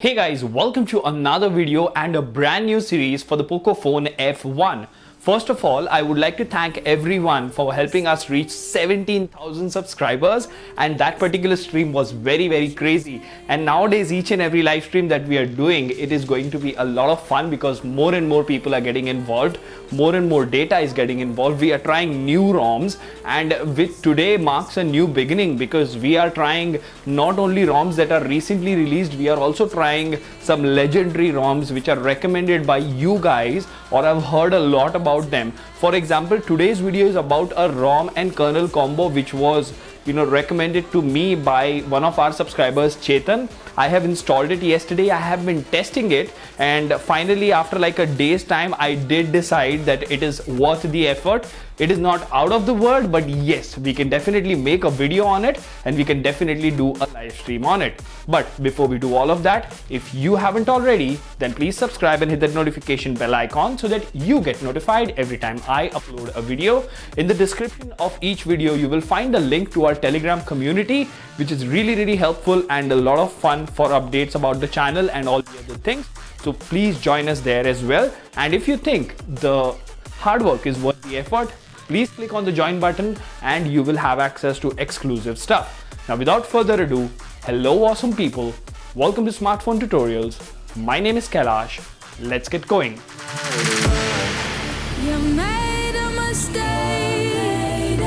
Hey guys, welcome to another video and a brand new series for the POCO phone F1. First of all, I would like to thank everyone for helping us reach 17,000 subscribers, and that particular stream was very crazy. And nowadays each and every live stream that we are doing, it is going to be a lot of fun because more and more people are getting involved, more and more data is getting involved. We are trying new ROMs, and with today marks a new beginning because we are trying not only ROMs that are recently released, we are also trying some legendary ROMs which are recommended by you guys, or I've heard a lot about them. For example, today's video is about a ROM and kernel combo which was recommended to me by one of our subscribers, Chetan. I have installed it yesterday. I have been testing it, and finally after like a day's time I did decide that it is worth the effort. It is not out of the world, but yes, we can definitely make a video on it and we can definitely do a live stream on it. But before we do all of that, if you haven't already, then please subscribe and hit that notification bell icon so that you get notified every time I upload a video. In the description of each video, you will find a link to our Telegram community, which is really helpful and a lot of fun for updates about the channel and all the other things. So please join us there as well. And if you think the hard work is worth the effort, please click on the join button and you will have access to exclusive stuff. Now without further ado, hello awesome people, welcome to Smartphone Tutorials. My name is Kailash. Let's get going. You made a mistake,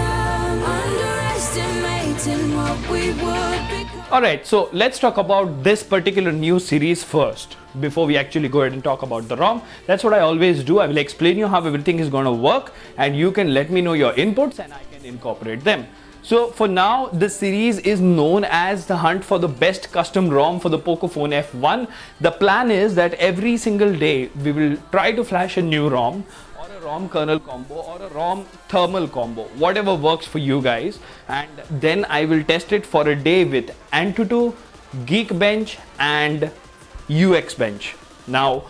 underestimating what we would become. Alright, so let's talk about this particular new series first before we actually go ahead and talk about the ROM. That's what I always do. I will explain you how everything is going to work and you can let me know your inputs and I can incorporate them. So for now, this series is known as the hunt for the best custom ROM for the POCO phone F1. The plan is that every single day we will try to flash a new ROM, or a ROM kernel combo, or a ROM thermal combo, whatever works for you guys, and then I will test it for a day with Antutu, Geekbench and UXbench. Now,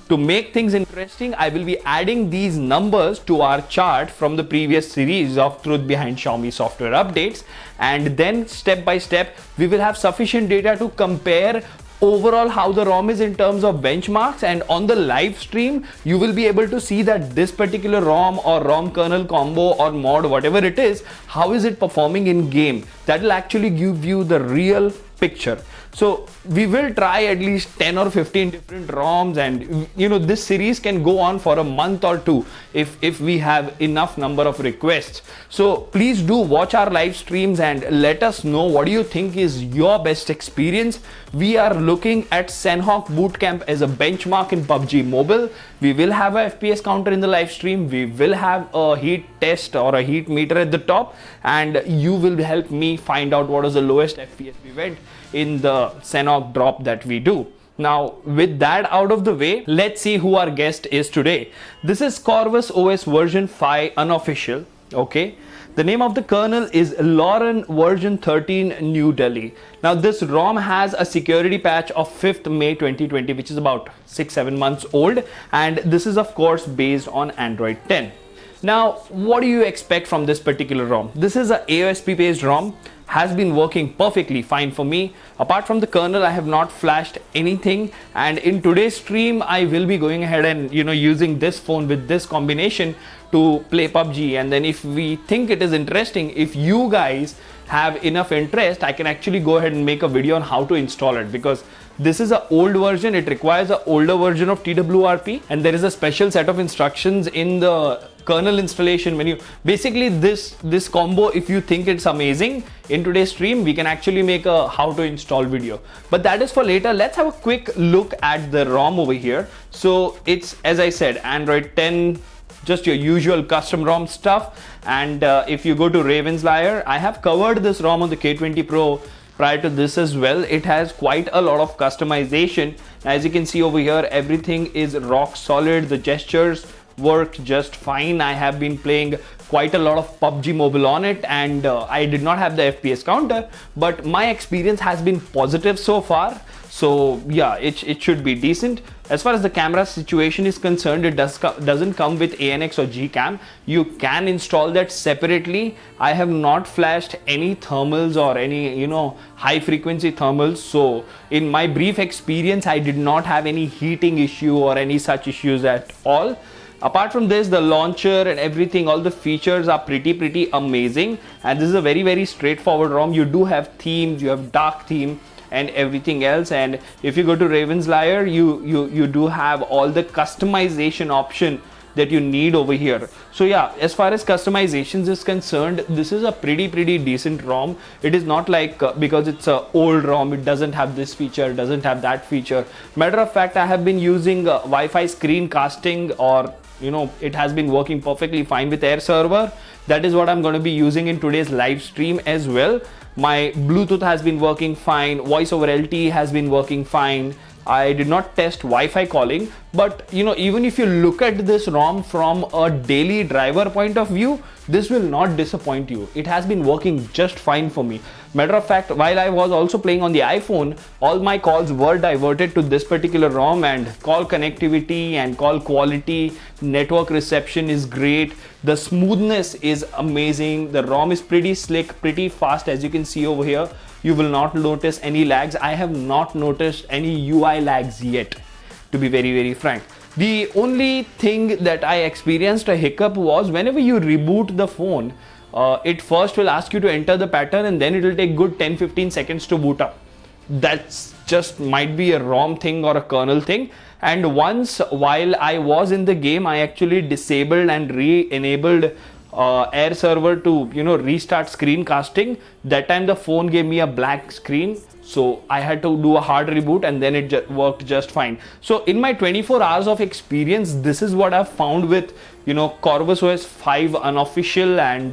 to make things interesting, I will be adding these numbers to our chart from the previous series of Truth Behind Xiaomi Software Updates, and then step by step we will have sufficient data to compare overall how the ROM is in terms of benchmarks, and on the live stream you will be able to see that this particular ROM or ROM kernel combo or mod, whatever it is, how is it performing in game. That will actually give you the real picture. So we will try at least 10 or 15 different ROMs, and this series can go on for a month or two if we have enough number of requests. So please do watch our live streams and let us know what do you think is your best experience. We are looking at Senhawk Bootcamp as a benchmark in PUBG Mobile. We will have a FPS counter in the live stream. We will have a heat test or a heat meter at the top, and you will help me find out what is the lowest FPS we went in the Senhawk drop that we do. Now with that out of the way, let's see who our guest is today. This is Corvus OS version 5 Unofficial. Okay, the name of the kernel is Lawrun version 13 New Delhi. Now this ROM has a security patch of 5th May 2020, which is about 6-7 months old, and this is of course based on Android 10. Now what do you expect from this particular ROM? This is a AOSP based ROM, has been working perfectly fine for me. Apart from the kernel, I have not flashed anything, and in today's stream I will be going ahead and using this phone with this combination to play PUBG. And then if we think it is interesting, if you guys have enough interest, I can actually go ahead and make a video on how to install it, because this is an old version. It requires an older version of TWRP, and there is a special set of instructions in the kernel installation menu. Basically this combo, if you think it's amazing, in today's stream we can actually make a how to install video, but that is for later. Let's have a quick look at the ROM over here. So it's, as I said, Android 10, just your usual custom ROM stuff. And if you go to Raven's Lair, I have covered this ROM on the K20 Pro prior to this as well. It has quite a lot of customization. As you can see over here, everything is rock solid. The gestures work just fine. I have been playing quite a lot of PUBG Mobile on it, and I did not have the FPS counter, but my experience has been positive so far. So yeah, it should be decent. As far as the camera situation is concerned, it doesn't come with ANX or Gcam. You can install that separately. I have not flashed any thermals or any, you know, high frequency thermals. So in my brief experience, I did not have any heating issue or any such issues at all. Apart from this, the launcher and everything, all the features are pretty amazing. And this is a very straightforward ROM. You do have themes, you have dark theme and everything else. And if you go to Raven's Lair, you do have all the customization option that you need over here. So yeah, as far as customizations is concerned, this is a pretty decent ROM. It is not like because it's a old ROM, it doesn't have this feature, doesn't have that feature. Matter of fact, I have been using Wi-Fi screencasting, or you know, it has been working perfectly fine with Air server. That is what I'm going to be using in today's live stream as well. My Bluetooth has been working fine, voice over LTE has been working fine. I did not test Wi-Fi calling, but you know, even if you look at this ROM from a daily driver point of view, this will not disappoint you. It has been working just fine for me. Matter of fact, while I was also playing on the iPhone, all my calls were diverted to this particular ROM, and call connectivity and call quality, network reception is great. The smoothness is amazing. The ROM is pretty slick, pretty fast, as you can see over here. You will not notice any lags. I have not noticed any UI lags yet, to be very frank. The only thing that I experienced a hiccup was whenever you reboot the phone, it first will ask you to enter the pattern and then it will take good 10-15 seconds to boot up. That's just might be a ROM thing or a kernel thing. And once while I was in the game, I actually disabled and re-enabled Air server to, you know, restart screencasting. That time the phone gave me a black screen, so I had to do a hard reboot and then it worked just fine. So in my 24 hours of experience, this is what I've found with, you know, Corvus OS 5 Unofficial and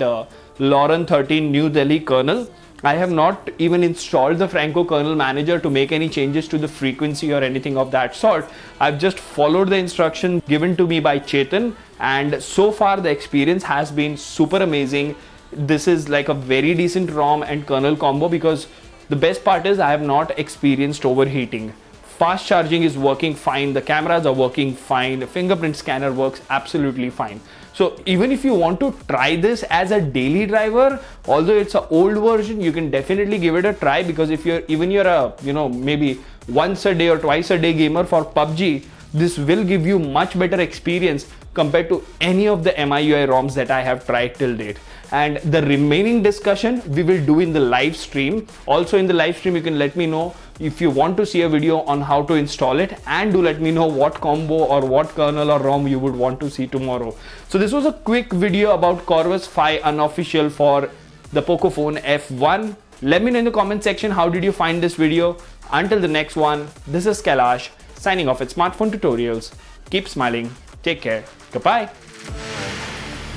Lawrun 13 New Delhi kernel. I have not even installed the Franco kernel manager to make any changes to the frequency or anything of that sort. I've just followed the instruction given to me by Chetan, and so far the experience has been super amazing. This is like a very decent ROM and kernel combo, because the best part is I have not experienced overheating. Fast charging is working fine, the cameras are working fine, the fingerprint scanner works absolutely fine. So even if you want to try this as a daily driver, although it's an old version, you can definitely give it a try, because if you're a, you know, maybe once a day or twice a day gamer for PUBG, this will give you much better experience compared to any of the MIUI ROMs that I have tried till date. And the remaining discussion we will do in the live stream. Also in the live stream, you can let me know if you want to see a video on how to install it, and do let me know what combo or what kernel or ROM you would want to see tomorrow. So this was a quick video about Corvus 5 Unofficial for the POCO phone F1. Let me know in the comment section how did you find this video. Until the next one, this is Kailash signing off at Smartphone Tutorials. Keep smiling. Take care. Goodbye.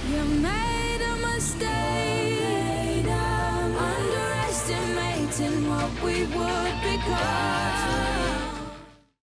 You made a mistake, underestimating what we would become.